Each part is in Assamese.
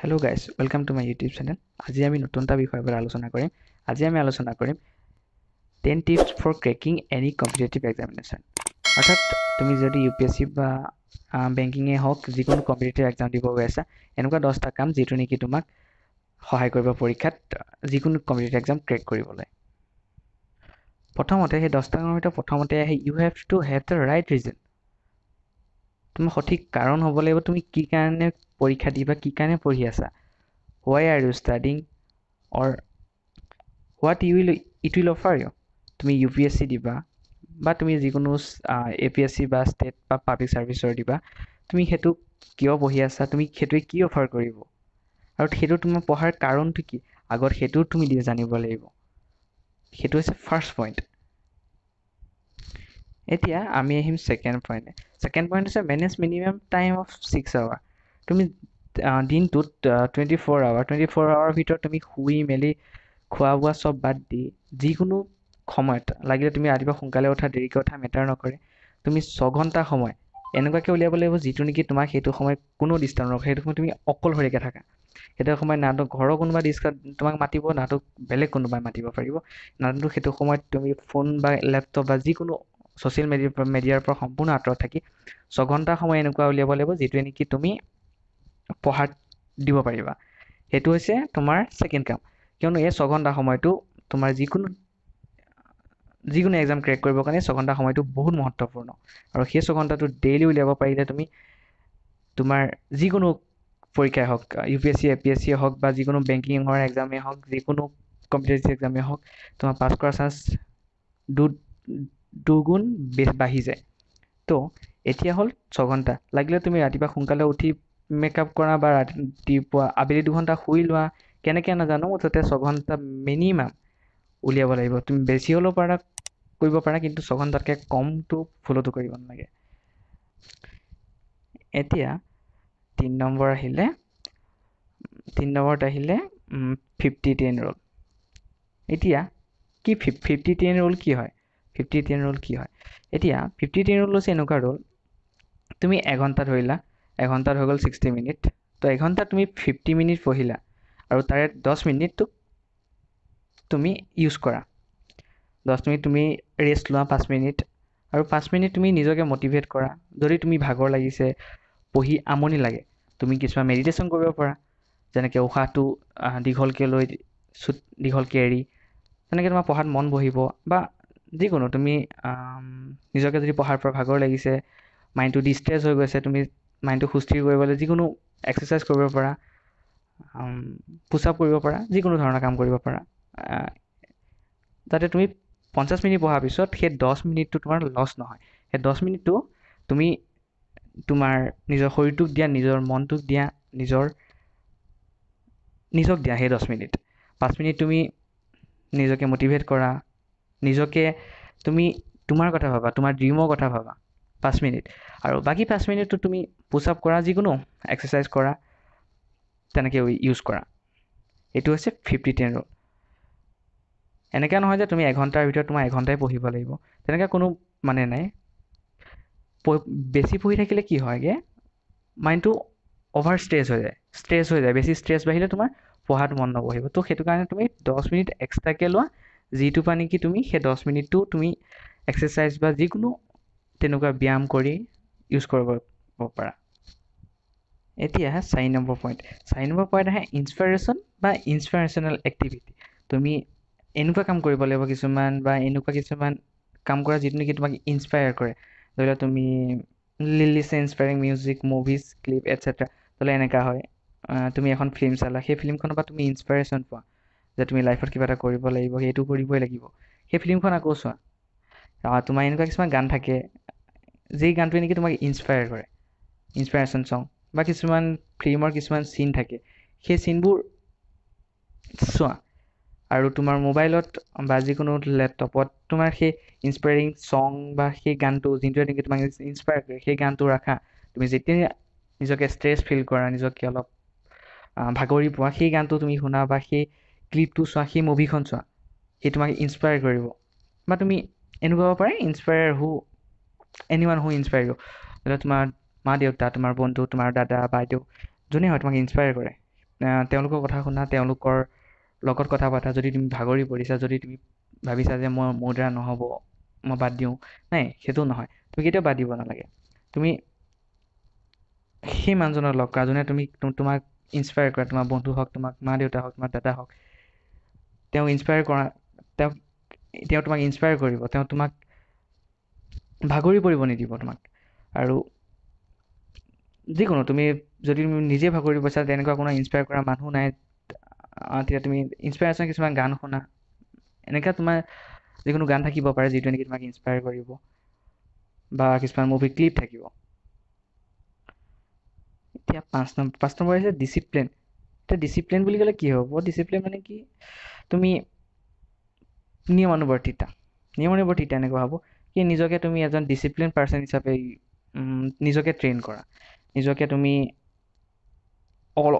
Hello guys, welcome to my YouTube channel. আজি আমি নতুন এটা বিষয়ৰ ওপৰত আলোচনা কৰিম। আজি আমি আলোচনা কৰিম 10 tips for cracking any competitive examination. অৰ্থাৎ তুমি যদি UPSC বা বেংকিংয়ে হওক যিকোনো কম্পিটিটিভ এক্সাম দিব গৈ আছা, এনেকুৱা 10টা কাম যিটো নেকি তোমাক সহায় কৰিব পৰীক্ষাত যিকোনো কম্পিটিটিভ এক্সাম ক্ৰেক কৰিবলৈ। প্ৰথমতে সেই 10টা কামৰ ভিতৰত প্ৰথমতে আহে you have to have the right reason. তোমাৰ সঠিক কাৰণ হ'ব লাগিব তুমি কি কাৰণে পৰীক্ষা দিবা কি কাৰণে পঢ়ি আছা why are you studying or what it will offer you তুমি UPSC দিবা বা তুমি যিকোনো APSC বা ষ্টেট বা পাব্লিক চাৰ্ভিচৰ দিবা তুমি হেতু কিয় পঢ়ি আছা তুমি হেতুৱে কি অফাৰ কৰিব আৰু হেতু তোমাৰ পঢ়াৰ কাৰণটো কি আগত হেতু তুমি জানিব লাগিব হেতু হৈছে ফাৰ্ষ্ট পইণ্ট এতিয়া আমি আহিম সেকেন্ড পইণ্ট হৈছে manage minimum time of 6 hour তুমি দিনটোত 24 আৱাৰ ভিতৰত তুমি শুই মেলি খোৱা বোৱা সব বাদ দি যিকোনো সময়ত লাগিলে তুমি ৰাতিপুৱা সোনকালে উঠা দেৰিকৈ উঠা মেটাৰ নকৰে তুমি 6 ঘণ্টা সময় এনেকুৱাকৈ উলিয়াব লাগিব যিটো নেকি তোমাক সেইটো সময় কোনো ডিষ্টাৰ্ব নকৰে সেইটো সময় তুমি অকলশৰীয়াকৈ থাকা সেইটো সময় নাটো ঘৰৰ কোনোবা তোমাক মাতিব নাটো বেলেগ কোনোবাই মাতিব পাৰিব নাটো সেইটো সময়ত তুমি ফোন বা লেপটপ বা যিকোনো ছ'চিয়েল মিডিয়াৰ পৰা সম্পূৰ্ণ আঁতৰত থাকি 6 ঘণ্টা সময় এনেকুৱা উলিয়াব লাগিব যিটোৱে নেকি তুমি পঢ়াত দিব পাৰিবা সেইটো হৈছে তোমাৰ সেকেন্ড কাম কিয়নো এই 6 ঘণ্টা সময়টো তোমাৰ যিকোনো এক্সাম ক্ৰেক কৰিবৰ কাৰণে 6 ঘণ্টা সময়টো বহুত মহত্বপূৰ্ণ আৰু সেই 6 ঘণ্টাটো ডেইলি উলিয়াব পাৰিলে তুমি তোমাৰ যিকোনো পৰীক্ষাই হওক UPSC APSC হওক বা যিকোনো বেংকিঙৰ এক্সামেই হওক যিকোনো কম্পিটিটিভ এক্সামেই হওক তোমাৰ পাছ কৰাৰ চান্স দুগুণ বাঢ়ি যায় তো এতিয়া হ'ল 6 ঘণ্টা লাগিলে তুমি ৰাতিপুৱা সোনকালে উঠি মেকআপ কৰা বা ৰাতিপুৱা আবেলি 2 ঘণ্টা শুই লোৱা কেনেকৈ নাজানো মুঠতে 6 ঘণ্টা মিনিমাম উলিয়াব লাগিব তুমি বেছি হ'লেও কৰিব পাৰা কিন্তু 6 ঘণ্টাতকৈ কমটো ভুলতো কৰিব নালাগে এতিয়া 3 নম্বৰত আহিলে 50-10 ৰুল এতিয়া কি 50-10 ৰুল কি হয় 50-10 ৰুল কি হয় এতিয়া 50-10 ৰুল হৈছে এনেকুৱা ৰুল তুমি এঘণ্টা ধৰিলা এঘণ্টাত হৈ গ'ল 60 মিনিট তো এঘণ্টা তুমি 50 মিনিট পঢ়িলা আৰু তাৰে 10 মিনিটটো তুমি ইউজ কৰা 10 মিনিট তুমি ৰেষ্ট লোৱা 5 মিনিট আৰু 5 মিনিট তুমি নিজকে মটিভেট কৰা যদি তুমি ভাগৰ লাগিছে পঢ়ি আমনি লাগে তুমি কিছুমান মেডিটেশ্যন কৰিব পাৰা যেনেকৈ উশাহটো দীঘলকৈ লৈ দীঘলকৈ এৰি তেনেকৈ তোমাৰ পঢ়াত মন বহিব বা যিকোনো তুমি নিজকে যদি পঢ়াৰ পৰা ভাগৰ লাগিছে মাইণ্ডটো ডিষ্ট্ৰেছ হৈ গৈছে তুমি মাইণ্ডটো সুস্থিৰ কৰিবলৈ যিকোনো এক্সাৰচাইজ কৰিব পাৰা পুছ আপ কৰিব পাৰা যিকোনো ধৰণৰ কাম কৰিব পাৰা যাতে তুমি 50 মিনিট পঢ়াৰ পিছত সেই 10 মিনিটটো তোমাৰ লছ নহয় সেই 10 মিনিটটো তুমি তোমাৰ নিজৰ শৰীৰটোক দিয়া নিজৰ মনটোক দিয়া নিজক দিয়া সেই 10 মিনিট 5 মিনিট তুমি নিজকে মটিভেট কৰা নিজকে তুমি তোমাৰ কথা ভাবা তোমাৰ ড্ৰিমৰ কথা ভাবা 5 মিনিট আৰু বাকী 5 মিনিটটো তুমি পুছ আপ কৰা যিকোনো এক্সাৰচাইজ কৰা তেনেকৈ ইউজ কৰা এইটো হৈছে 50-10 ৰুল এনেকৈ নহয় যে তুমি এঘণ্টাৰ ভিতৰত তোমাৰ এঘণ্টাই পঢ়িব লাগিব তেনেকৈ কোনো মানে নাই বেছি পঢ়ি থাকিলে কি হয়গৈ মাইণ্ডটো অভাৰ ষ্ট্ৰেছ হৈ যায় বেছি ষ্ট্ৰেছ বাঢ়িলে তোমাৰ পঢ়াত মন নবহিব তো সেইটো কাৰণে তুমি 10 মিনিট এক্সট্ৰাকৈ লোৱা যিটো পৰা নেকি তুমি সেই 10 মিনিটটো তুমি এক্সাৰচাইজ বা যিকোনো তেনেকুৱা ব্যায়াম কৰি ইউজ কৰিব পাৰা এতিয়া 4 নম্বৰ পইণ্ট আহে ইনস্পিৰেশ্যন বা ইনস্পিৰেশ্যনেল এক্টিভিটি তুমি এনেকুৱা কাম কৰিব লাগিব কিছুমান কাম কৰা যিটো নেকি তোমাক ইনস্পায়াৰ কৰে ধৰি লোৱা তুমি লিছে inspiring music movies clip etcetera ধৰি এনেকুৱা হয় তুমি এখন ফিল্ম চালা সেই ফিল্মখনৰ পৰা তুমি ইনস্পাইৰেশ্যন পোৱা যে তুমি লাইফত কিবা এটা কৰিব লাগিব সেইটো কৰিবই লাগিব সেই ফিল্মখন আকৌ চোৱা তোমাৰ এনেকুৱা কিছুমান গান থাকে যি গানটোৱে নেকি তোমাক ইনস্পায়াৰ কৰে ইনস্পাইৰেশ্যন চং বা কিছুমান ফিল্মৰ কিছুমান চিন থাকে সেই চিনবোৰ চোৱা আৰু তোমাৰ মোবাইলত বা যিকোনো লেপটপত তোমাৰ সেই ইনস্পায়াৰিং চং বা সেই গানটো যোনটোৱে নেকি তোমাক ইনস্পায়াৰ কৰে সেই গানটো ৰাখা তুমি যেতিয়া নিজকে ষ্ট্ৰেছ ফিল কৰা নিজকে অলপ ভাগৰি পোৱা সেই গানটো তুমি শুনা বা সেই ক্লিপটো চোৱা সেই মুভিখন চোৱা সেই তোমাক ইনস্পায়াৰ কৰিব বা তুমি এনেকুৱা হ'ব পাৰে এনিৱান হু ইনস্পায়াৰ ইউ তোমাৰ মা দেউতা তোমাৰ বন্ধু তোমাৰ দাদা বাইদেউ যোনে হয় তোমাক ইনস্পায়াৰ কৰে তেওঁলোকৰ কথা শুনা, তেওঁলোকৰ লগত কথা পাতা। যদি তুমি ভাগৰি পৰিছা, যদি তুমি ভাবিছা যে মোৰ দ্বাৰা নহ'ব, মই বাদ দিওঁ, নাই, সেইটো নহয়। তুমি কেতিয়াও বাদ দিব নালাগে। তুমি সেই মানুহজনক লগ কৰা, যোনে তোমাক ইনস্পায়াৰ কৰা, তোমাৰ বন্ধু হওক, তোমাক মা দেউতা হওক, তোমাৰ দাদা হওক, তেওঁক ইনস্পায়াৰ কৰা। তেওঁ তোমাক ইনস্পায়াৰ কৰিব, তেওঁ তোমাক ভাগৰি পৰিব নিদিব তোমাক। আৰু যিকোনো তুমি যদি নিজে ভাগৰি পৰিছা, তেনেকুৱা কোনো ইনস্পায়াৰ কৰা মানুহ নাই, তেতিয়া তুমি ইনস্পায়াৰেশ্যন কিছুমান গান শুনা। এনেকুৱা তোমাৰ যিকোনো গান থাকিব পাৰে যিটোৱে নেকি তোমাক ইনস্পায়াৰ কৰিব, বা কিছুমান মুভি ক্লিপ থাকিব। এতিয়া 5 নম্বৰ হৈছে ডিচিপ্লিন। এতিয়া ডিচিপ্লিন বুলি ক'লে কি হ'ব? ডিচিপ্লিন মানে কি? তুমি নিয়মানুৱৰ্তিতা এনেকুৱা হ'ব কি নিজকে তুমি এজন ডিচিপ্লিন পাৰ্চন হিচাপে নিজকে ট্ৰেইন কৰা। নিজকে তুমি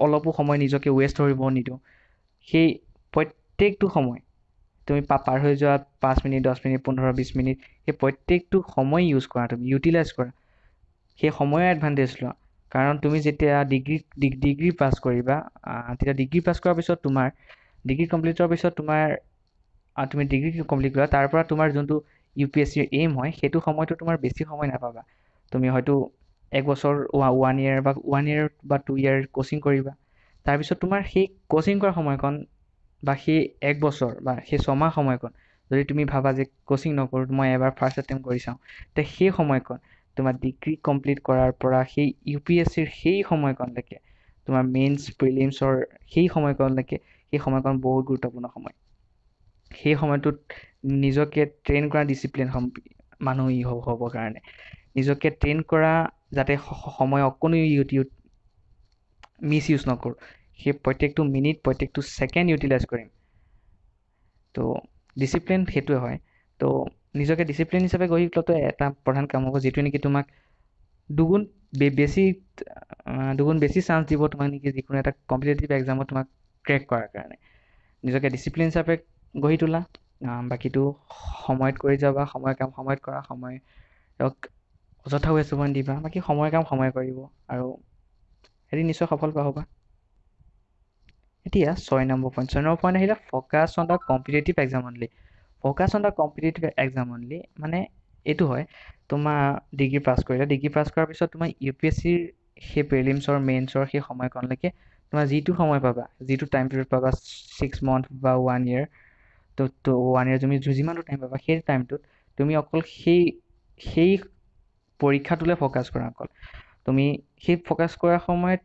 অলপো সময় নিজকে ৱেষ্ট কৰিব নিদিওঁ। সেই প্ৰত্যেকটো সময় তুমি পাৰ হৈ যোৱা 5 মিনিট, 10 মিনিট, 15, 20 মিনিট, সেই প্ৰত্যেকটো সময় ইউজ কৰা, তুমি ইউটিলাইজ কৰা। সেই সময়ৰ এডভান্টেজ লোৱা। কাৰণ তুমি যেতিয়া ডিগ্ৰী পাছ কৰিবা, তেতিয়া ডিগ্ৰী পাছ কৰাৰ পিছত ডিগ্ৰী কমপ্লিট কৰাৰ পিছত তুমি ডিগ্ৰী কমপ্লিট কৰা, তাৰ পৰা তোমাৰ যোনটো UPSCৰ এইম হয়, সেইটো সময়টো তোমাৰ বেছি সময় নাপাবা। তুমি হয়তো 1 বছৰ, 1 year বা 2 year কোচিং কৰিবা। তাৰপিছত তোমাৰ সেই কোচিং কৰা সময়কণ বা সেই 1 বছৰ বা সেই 6 মাহ সময়কণ যদি তুমি ভাবা যে কোচিং নকৰোঁ, মই এবাৰ ফাৰ্ষ্ট এটেম্প কৰি চাওঁ, তে সেই সময়কণ তোমাৰ ডিগ্ৰী কমপ্লিট কৰাৰ পৰা সেই UPSCৰ সেই সময়কণলৈকে, তোমাৰ মেইনছ প্ৰিলিমছৰ সেই সময়কণলৈকে, সেই সময়কণ বহুত গুৰুত্বপূৰ্ণ সময়। সেই সময়টোত নিজকে ট্ৰেইন কৰা ডিচিপ্লিন মানুহ হ'বৰ কাৰণে নিজকে ট্ৰেইন কৰা, যাতে সময় অকণো মিছ ইউজ নকৰোঁ, সেই প্ৰত্যেকটো মিনিট, প্ৰত্যেকটো ছেকেণ্ড ইউটিলাইজ কৰিম। তো ডিচিপ্লিন সেইটোৱে হয়। তো নিজকে ডিচিপ্লিন হিচাপে গঢ়ি তোলাটো এটা প্ৰধান কাম হ'ব, যিটোৱে নেকি তোমাক দুগুণ বেছি চান্স দিব তোমাক নেকি যিকোনো এটা কম্পিটিটিভ এক্সামত তোমাক ক্ৰেক কৰাৰ কাৰণে। নিজকে ডিচিপ্লিন হিচাপে গঢ়ি তোলা। বাকীটো সময়ত কৰি যাবা, সময়ৰ কাম সময়ত কৰা, সময়ক অযথা ৱেষ্ট হ'ব নিদিবা। বাকী সময়ৰ কাম সময় কৰিব, আৰু এদিন নিশ্চয় সফলতা হ'বা। এতিয়া 6 নম্বৰ পইণ্ট আহিলে focus on the competitive exam only. Focus on the competitive exam only মানে এইটো হয়, তোমাৰ ডিগ্ৰী পাছ কৰাৰ পিছত তোমাৰ UPSCৰ সেই প্ৰিলিমছৰ, মেইনছৰ সেই সময়কণলৈকে তোমাৰ যিটো সময় পাবা, যিটো টাইম পিৰিয়ড পাবা, 6 month বা 1 year, তো 1 year তুমি যিমানটো টাইম পাবা, সেই টাইমটোত তুমি অকল সেই পৰীক্ষাটোলৈ ফ'কাছ কৰা। অকল তুমি সেই ফ'কাছ কৰাৰ সময়ত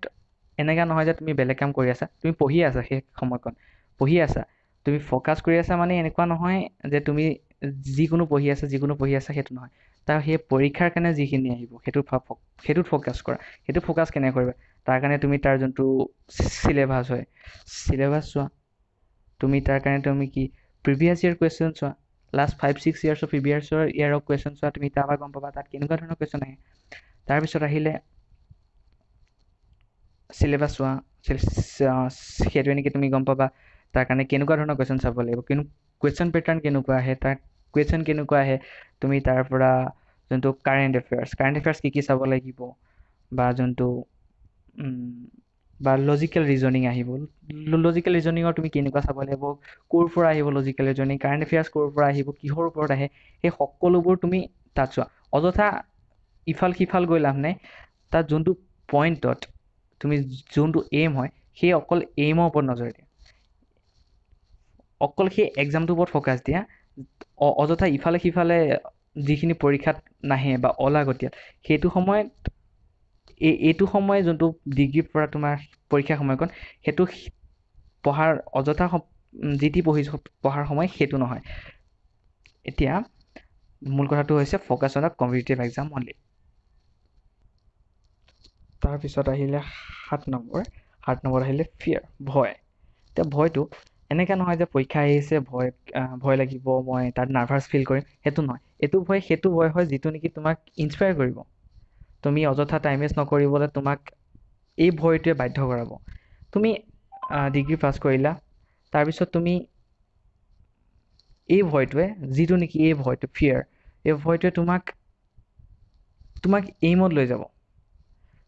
এনেকুৱা নহয় যে তুমি বেলেগ কাম কৰি আছা, তুমি পঢ়ি আছা, সেই সময়কণ পঢ়ি আছা, তুমি ফ'কাছ কৰি আছা। মানে এনেকুৱা নহয় যে তুমি যিকোনো পঢ়ি আছা সেইটো নহয়। তাৰ সেই পৰীক্ষাৰ কাৰণে যিখিনি আহিব সেইটোত ফ'কাছ কৰা। সেইটো ফ'কাছ কেনেকৈ কৰিবা? তাৰ কাৰণে তুমি তাৰ যোনটো চিলেবাছ হয়, চিলেবাছ চোৱা। তুমি তাৰ কাৰণে তুমি কি প্ৰিভিয়াছ ইয়েৰ কুৱেশ্যন চোৱা, লাষ্ট 5-6 years অফ প্ৰিভিয়াছ ইয়েৰৰ কুৱেশ্যন চোৱা। তুমি তাৰপৰা গম পাবা তাত কেনেকুৱা ধৰণৰ কুৱেশ্যন আহে। তাৰপিছত আহিলে চিলেবাছ চোৱা, সেইটোৱে নেকি তুমি গম পাবা তাৰ কাৰণে কেনেকুৱা ধৰণৰ কুৱেশ্যন চাব লাগিব, কুৱেশ্যন পেটাৰ্ণ কেনেকুৱা আহে, তাৰ কুৱেশ্যন কেনেকুৱা আহে। তুমি তাৰ পৰা যোনটো কাৰেণ্ট এফেয়াৰ্ছ কি চাব লাগিব, বা যোনটো বা লজিকেল ৰিজনিং আহিব। লজিকেল ৰিজনিঙৰ তুমি কেনেকুৱা চাব লাগিব, ক'ৰ পৰা আহিব লজিকেল ৰিজনিং, কাৰেণ্ট এফেয়াৰ্ছ ক'ৰ পৰা আহিব, কিহৰ ওপৰত আহে, সেই সকলোবোৰ তুমি তাত চোৱা। অযথা ইফাল সিফাল গৈ লাভ নাই। তাত যোনটো পইণ্টত তুমি যোনটো এইম হয়, সেই অকল এইমৰ ওপৰত নজৰ দিয়া, অকল সেই এক্সামটোৰ ওপৰত ফ'কাছ দিয়া। অযথা ইফালে সিফালে যিখিনি পৰীক্ষাত নাহে বা অলাগতিয়াল, সেইটো সময়ত এইটো সময় যোনটো ডিগ্ৰীৰ পৰা তোমাৰ পৰীক্ষা সময়কণ, সেইটো পঢ়াৰ অযথা যি টি পঢ়াৰ সময় সেইটো নহয়। এতিয়া মূল কথাটো হৈছে focus on the competitive exam only. তাৰপিছত আহিলে 7 নম্বৰ আহিলে ফিয়াৰ, ভয়। এতিয়া ভয়টো এনেকৈ নহয় যে পৰীক্ষা আহিছে ভয় লাগিব, মই তাত নাৰ্ভাছ ফিল কৰিম, সেইটো নহয়। সেইটো ভয় হয় যিটো নেকি তোমাক ইনস্পায়াৰ কৰিব। তুমি অযথা টাইম ৱেষ্ট নকৰিবলৈ তোমাক এই ভয়টোৱে বাধ্য কৰাব। তুমি ডিগ্ৰী পাছ কৰিলা, তাৰপিছত তুমি এই ভয়টোৱে, যিটো নেকি এই ভয়টো ফিয়াৰ, এই ভয়টোৱে তোমাক এইমত লৈ যাব।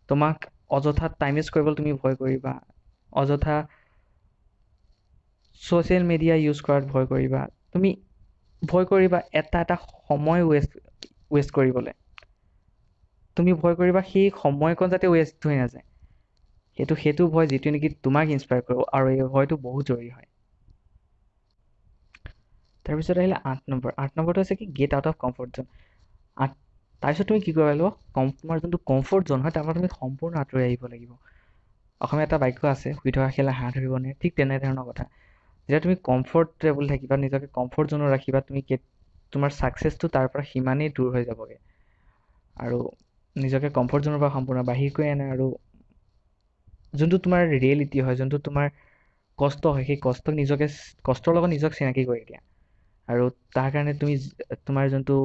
তোমাক অযথা টাইম ৱেষ্ট কৰিবলৈ তুমি ভয় কৰিবা, অযথা ছ'চিয়েল মিডিয়া ইউজ কৰাত ভয় কৰিবা, তুমি ভয় কৰিবা এটা সময় ৱেষ্ট কৰিবলৈ, তুমি ভয় কৰিবা সেই সময়কণ যাতে ৱেষ্ট হৈ নাযায়, সেইটো ভয় যিটো নেকি তোমাক ইনস্পায়াৰ কৰিব, আৰু এই ভয়টো বহুত জৰুৰী হয়। তাৰপিছত আহিলে 8 নম্বৰটো হৈছে কি get out of comfort zone. তাৰপিছত তুমি কি কৰিব লাগিব, তোমাৰ যোনটো কমফৰ্ট জ'ন হয় তাৰ পৰা তুমি সম্পূৰ্ণ আঁতৰি আহিব লাগিব। অসমীয়া এটা বাক্য আছে, শুই থকা শিয়ালে হাঁহ ধৰিব নোৱাৰে, ঠিক তেনেধৰণৰ কথা। যেতিয়া তুমি কমফৰ্টেবল থাকিবা, নিজকে কমফৰ্ট জ'নত ৰাখিবা, তুমি তোমাৰ ছাকচেছটো তাৰ পৰা সিমানেই দূৰ হৈ যাবগৈ। আৰু নিজকে কমফৰ্ট জ'নৰ পৰা সম্পূৰ্ণ বাহিৰ কৰি আনে, আৰু যোনটো তোমাৰ ৰিয়েলিটি হয়, যোনটো তোমাৰ কষ্ট হয়, সেই কষ্টৰ লগত নিজক চিনাকি কৰি দিয়া। আৰু তাৰ কাৰণে তুমি তোমাৰ যোনটো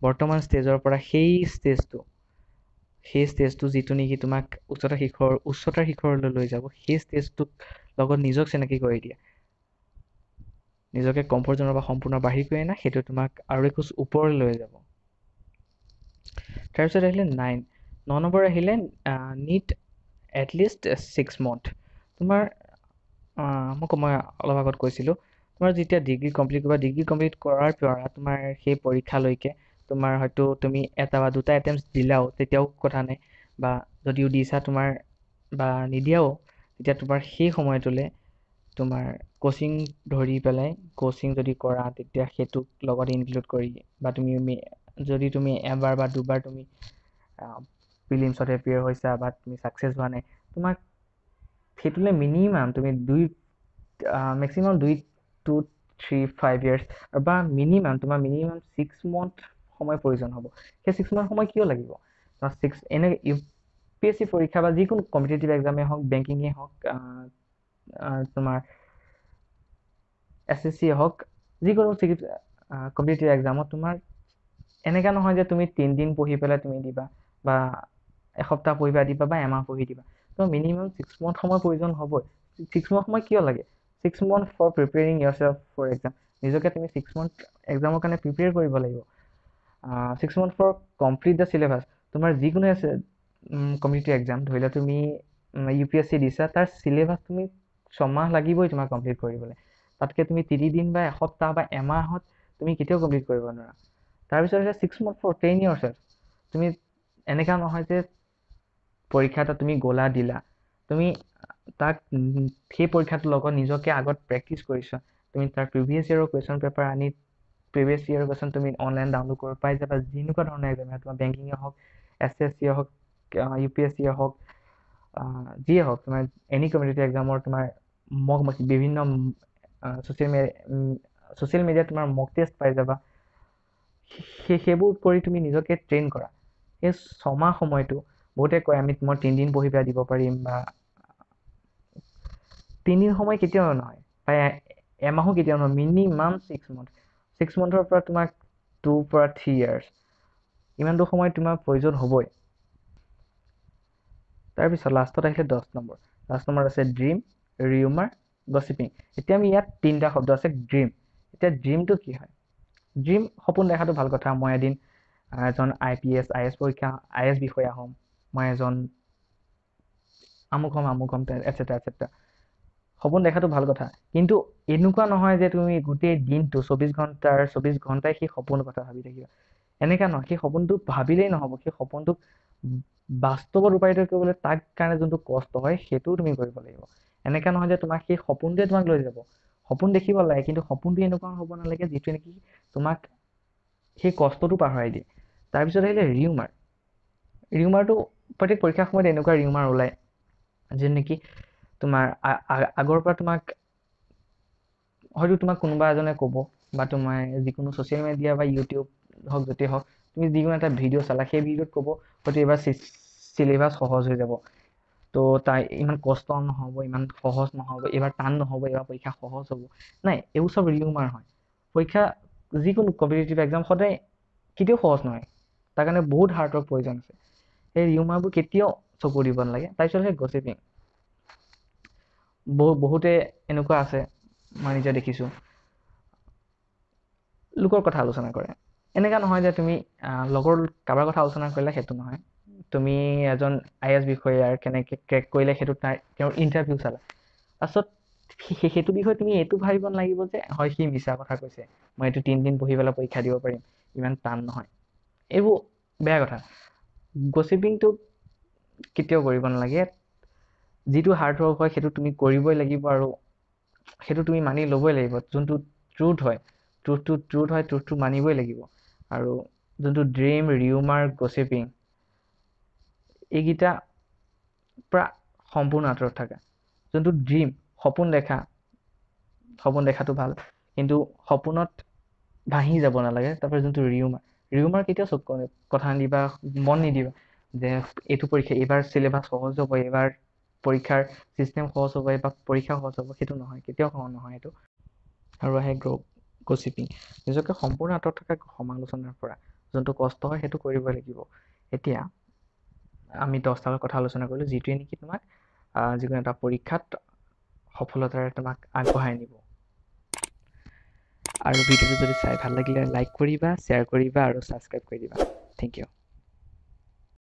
বৰ্তমান ষ্টেজৰ পৰা সেই ষ্টেজটো যিটো নেকি তোমাক উচ্চতাৰ শিখৰলৈ লৈ যাব, সেই ষ্টেজটোক লগত নিজক চিনাকি কৰি দিয়া। নিজকে কমফৰ্ট জ'নৰ পৰা সম্পূৰ্ণ বাহিৰ কৰি আনা, সেইটো তোমাক আৰু একোচ ওপৰলৈ লৈ যাব। তাৰপিছত আহিলে 9 নম্বৰ আহিলে নিড এটলিষ্ট 6 month। তোমাৰ মই অলপ আগত কৈছিলোঁ, তোমাৰ যেতিয়া ডিগ্ৰী কমপ্লিট কৰাৰ পৰা তোমাৰ সেই পৰীক্ষালৈকে তোমাৰ হয়তো তুমি এটা বা দুটা এটেম্পটছ দিলাও, তেতিয়াও কথা নাই, বা যদিও দিছা তোমাৰ বা নিদিয়াও, তেতিয়া তোমাৰ সেই সময়টোলৈ তোমাৰ কোচিং ধৰি পেলাই, কোচিং যদি কৰা তেতিয়া সেইটোক লগত ইনক্লুড কৰি, বা যদি তুমি এবাৰ বা দুবাৰ তুমি প্ৰিলিমছত এপিয়াৰ হৈছা বা তুমি ছাকচেছ হোৱা নাই, তোমাক সেইটোলৈ মিনিমাম তুমি মেক্সিমাম 2 to 3-5 years, বা তোমাৰ মিনিমাম 6 month সময় প্ৰয়োজন হ'ব। সেই 6 month সময় কিয় লাগিব? এনে UPSC পৰীক্ষা বা যিকোনো কম্পিটিটিভ এক্সামেই হওক, বেংকিঙেই হওক, তোমাৰ SSC হওক, যিকোনো কম্পিটিটিভ এক্সামত তোমাৰ এনেকুৱা নহয় যে তুমি 3 দিন পঢ়ি পেলাই তুমি দিবা, বা এসপ্তাহ পঢ়িবা দিবা, বা এমাহ পঢ়ি দিবা। তো মিনিমাম 6 month সময় প্ৰয়োজন হ'বই। 6 month সময় কিয় লাগে? 6 month for preparing yourself for exam. নিজকে তুমি 6 month এক্সামৰ কাৰণে প্ৰিপেয়াৰ কৰিব লাগিব। 6 month for complete the syllabus. তোমাৰ যিকোনো কম্পিটিটিভ এক্সাম, ধৰি লোৱা তুমি UPSC দিছা, তাৰ চিলেবাছ তুমি 6 মাহ লাগিবই তোমাক কমপ্লিট কৰিবলৈ। তাতকৈ তুমি 3 দিন বা এসপ্তাহ বা এমাহত তুমি কেতিয়াও কমপ্লিট কৰিব নোৱাৰা। তাৰপিছত হৈছে 6 month ফৰ ট্ৰেইন yourself। তুমি এনেকুৱা নহয় যে পৰীক্ষা এটা তুমি গ'লা দিলা, তুমি সেই পৰীক্ষাটোৰ লগত নিজকে আগত প্ৰেক্টিচ কৰিছা, তুমি তাৰ প্ৰিভিয়াছ ইয়েৰৰ কুৱেশ্যন পেপাৰ আনি প্ৰিভিয়াছ ইয়েৰৰ কুৱেশ্যন তুমি অনলাইন ডাউনলোড কৰিব পাই যাবা। যেনেকুৱা ধৰণৰ এক্সাম, তোমাৰ বেংকিঙে হওক, SSC হওক, UPSC হওক, যিয়ে হওক, তোমাৰ এনি কম্পিটিটিভ এক্সামৰ তোমাৰ বিভিন্ন ছ'চিয়েল মিডিয়াত তোমাৰ মক টেষ্ট পাই যাবা। সেইবোৰ কৰি তুমি নিজকে ট্ৰেইন কৰা। সেই 6 মাহ সময়টো, বহুতে কয় মই 3 দিন পঢ়ি পেলাই দিব পাৰিম, বা 3 দিন সময় কেতিয়াও নহয়, বা এমাহো কেতিয়াও নহয়, মিনিমাম 6 month। 6 monthৰ পৰা তোমাক 2 পৰা 3 years, ইমানটো সময় তোমাৰ প্ৰয়োজন হ'বই। তাৰপিছত লাষ্টত আহিলে 10 নম্বৰ। 10 নম্বৰ আছে ড্ৰিম, ৰিউমাৰ, গছিপিং। এতিয়া আমি ইয়াত 3টা শব্দ আছে ড্ৰিম। এতিয়া ড্ৰিমটো কি হয়? ড্ৰিম, সপোন দেখাটো ভাল কথা। মই এদিন এজন IPS IS বিষয়া হ'ম, মই এজন আমুক হ'ম, এটচেট্ৰা এটচেট্ৰা। সপোন দেখাটো ভাল কথা, কিন্তু এনেকুৱা নহয় যে তুমি গোটেই দিনটো 24 ঘণ্টাই সেই সপোনৰ কথা ভাবি থাকিবা। এনেকুৱা নহয়, সেই সপোনটো ভাবিলেই নহ'ব। সেই সপোনটোক বাস্তৱত ৰূপায়িত কৰিবলৈ তাৰ কাৰণে যোনটো কষ্ট হয়, সেইটোও তুমি কৰিব লাগিব। এনেকুৱা নহয় যে তোমাক সেই সপোনটোৱে তোমাক লৈ যাব। সপোন দেখিব লাগে, কিন্তু সপোনটো এনেকুৱা হ'ব নালাগে যিটোৱে নেকি তোমাক সেই কষ্টটো পাহৰাই দিয়ে। তাৰপিছত আহিলে ৰিউমাৰ। ৰিউমাৰটো প্ৰত্যেক পৰীক্ষাৰ সময়ত এনেকুৱা ৰিউমাৰ ওলায়, যে নেকি তোমাৰ আগৰ পৰা হয়তো তোমাক কোনোবা এজনে ক'ব, বা তোমাৰ যিকোনো ছ'চিয়েল মিডিয়া বা ইউটিউব হওক, য'তেই হওক, তুমি যিকোনো এটা ভিডিঅ' চালা, সেই ভিডিঅ'ত ক'ব হয়তো এইবাৰ চিলেবাছ সহজ হৈ যাব, তো তাই ইমান কষ্ট নহ'ব, ইমান সহজ নহ'ব, এইবাৰ টান নহ'ব, এইবাৰ পৰীক্ষা সহজ হ'ব। নাই, এইবোৰ চব ৰিউমাৰ হয়। পৰীক্ষা, যিকোনো কম্পিটিটিভ এক্সাম সদায় কেতিয়াও সহজ নহয়, তাৰ কাৰণে বহুত হাৰ্ডৱৰ্ক প্ৰয়োজন আছে। সেই ৰিউমাৰবোৰ কেতিয়াও চকু দিব নালাগে। তাৰপিছত সেই গছিপিং। বহুতে এনেকুৱা আছে, মই নিজে দেখিছোঁ, লোকৰ কথা আলোচনা কৰে। এনেকুৱা নহয় যে তুমি লগৰ কাৰোবাৰ কথা আলোচনা কৰিলে, সেইটো নহয়। তুমি এজন IS বিষয়াৰ কেনেকৈ ক্ৰেক কৰিলে, সেইটো তেওঁৰ ইণ্টাৰভিউ চালা। পাছত সেইটো বিষয়ে তুমি এইটো ভাবিব নালাগিব যে হয় সি মিছা কথা কৈছে, মই এইটো 3 দিন পঢ়ি পেলাই পৰীক্ষা দিব পাৰিম, ইমান টান নহয়। এইবোৰ বেয়া কথা। গচিপিংটো কেতিয়াও কৰিব নালাগে। যিটো হাৰ্ড ৱৰ্ক হয় সেইটো তুমি কৰিবই লাগিব, আৰু সেইটো তুমি মানি ল'বই লাগিব। যোনটো ট্ৰুথ হয়, ট্ৰুথটো মানিবই লাগিব। আৰু যোনটো ড্ৰিম, ৰিউমাৰ, গচিপিং, এইকেইটা পৰা সম্পূৰ্ণ আঁতৰত থাকা। যোনটো ড্ৰিম, সপোন দেখাটো ভাল, কিন্তু সপোনত ভাহি যাব নালাগে। তাৰপৰা যোনটো ৰিউমাৰ কেতিয়াও চব কথা নিদিবা, মন নিদিবা যে এইটো পৰীক্ষা এইবাৰ চিলেবাছ সহজ হ'ব, এইবাৰ পৰীক্ষাৰ চিষ্টেম সহজ হ'ব, এইবাৰ পৰীক্ষা সহজ হ'ব। সেইটো নহয়, কেতিয়াও সহজ নহয় এইটো। আৰু আহে গচিপিং, নিজকে সম্পূৰ্ণ আঁতৰত থকা সমালোচনাৰ পৰা। যোনটো কষ্ট হয় সেইটো কৰিবই লাগিব। এতিয়া আমি 10টা কথা আলোচনা কৰিলোঁ, যিটোৱে নেকি তোমাক যিকোনো এটা পৰীক্ষাত সফলতাৰে তোমাক আগবঢ়াই নিব। আৰু ভিডিঅ'টো যদি চাই ভাল লাগিলে লাইক কৰিবা, শ্বেয়াৰ কৰিবা আৰু ছাবস্ক্ৰাইব কৰি দিবা। Thank U.